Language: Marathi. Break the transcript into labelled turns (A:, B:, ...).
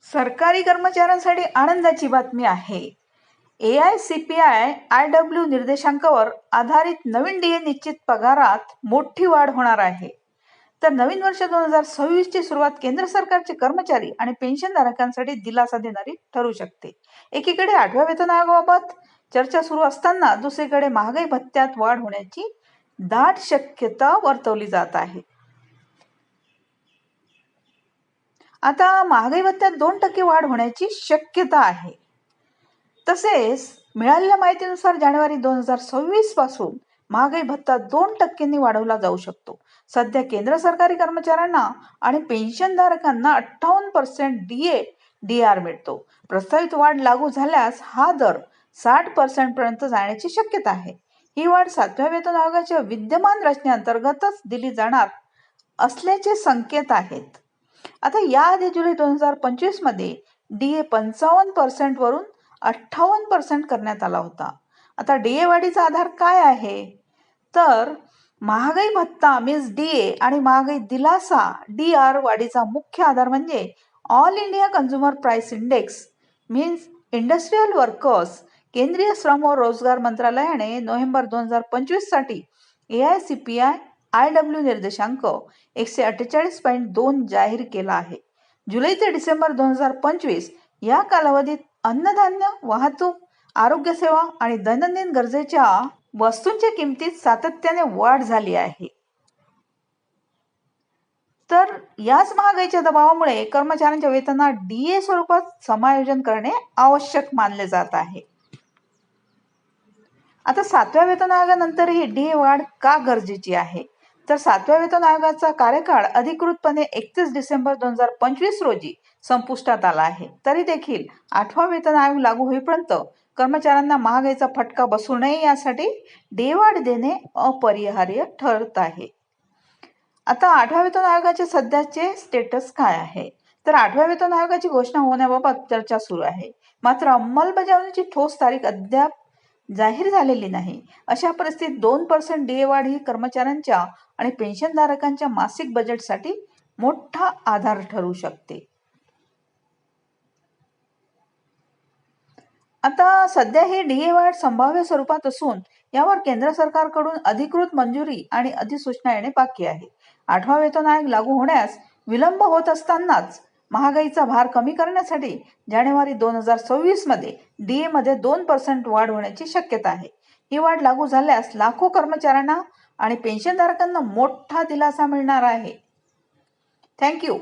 A: सरकारी कर्मचाऱ्यांसाठी आनंदाची बातमी आहे. AICPI-IW निर्देशांकावर आधारित नवीन डीए निश्चित पगारात मोठी वाढ होणार आहे. तर नवीन वर्ष 2026 ची सुरुवात केंद्र सरकारचे कर्मचारी आणि पेन्शनधारकांसाठी दिलासा देणारी ठरू शकते. एकीकडे 8व्या वेतन आयोगाबाबत चर्चा सुरू असताना दुसरीकडे महागाई भत्त्यात वाढ होण्याची दाट शक्यता वर्तवली जात आहे. आता महागाई भत्त्यात 2% वाढ होण्याची शक्यता आहे. तसेच मिळालेल्या माहितीनुसार जानेवारी 2026 पासून महागाई भत्ता 2% वाढवला जाऊ शकतो. सध्या केंद्र सरकारी कर्मचाऱ्यांना आणि पेन्शनधारकांना 58% DAR मिळतो. प्रस्तावित वाढ लागू झाल्यास हा दर 60% पर्यंत जाण्याची शक्यता आहे. ही वाढ 7व्या वेतन आयोगाच्या विद्यमान रचनेअंतर्गतच दिली जाणार असल्याचे संकेत आहेत. आता याआधी जुलै 2025 मध्ये DA 55% वरून 58% करण्यात आला होता. आता DA वाढीचा आधार काय आहे? तर महागाई भत्ता मीन्स DA आणि महागाई दिलासा DR वाढीचा मुख्य आधार म्हणजे all India consumer price index means industrial workers. केंद्रीय श्रम व रोजगार मंत्रालयाने नोव्हेंबर 2025 साठी AICPI-IW निर्देशांक 148.2 जाहीर केला आहे. जुलै ते डिसेंबर 2025 या कालावधीत अन्नधान्य, वाहतूक, आरोग्य सेवा आणि दैनंदिन गरजेच्या वस्तूंच्या किमतीत सातत्याने वाढ झाली आहे. तर याच महागाईच्या दबावामुळे कर्मचाऱ्यांच्या वेतनात DA स्वरूपात समायोजन करणे आवश्यक मानले जात आहे. आता 7व्या वेतन आयोगानंतरही DA वाढ का गरजेची आहे? तर 7व्या वेतन आयोगाचा कार्यकाळ अधिकृतपणे 31 डिसेंबर 2025 रोजी संपुष्टात आला आहे. तरी देखील 8वा वेतन आयोग लागू होईपर्यंत कर्मचाऱ्यांना महागाईचा फटका बसू नये यासाठी DA वाढ देणे अपरिहार्य ठरत आहे. आता 8व्या वेतन आयोगाचे सध्याचे स्टेटस काय आहे? तर 8व्या वेतन आयोगाची घोषणा होण्याबाबत चर्चा सुरू आहे. मात्र अंमलबजावणीची ठोस तारीख अद्याप जाहीर झालेली नाही. अशा परिस्थितीत 2% DA वाढ ही कर्मचाऱ्यांच्या आणि पेन्शनधारकांच्या मासिक बजेटसाठी मोठा आधार ठरू शकते. आता सध्या ही DA वाढ संभाव्य स्वरूपात असून यावर केंद्र सरकारकडून अधिकृत मंजुरी आणि अधिसूचना येणे बाकी आहे. 8वा वेतन आयोग लागू होण्यास विलंब होत असतानाच महागाईचा भार कमी करण्यासाठी जानेवारी 2026 मध्ये DA मध्ये 2% वाढ होण्याची शक्यता आहे. ही वाढ लागू झाल्यास लाखो कर्मचाऱ्यांना आणि पेन्शनधारकांना मोठा दिलासा मिळणार आहे. थँक्यू.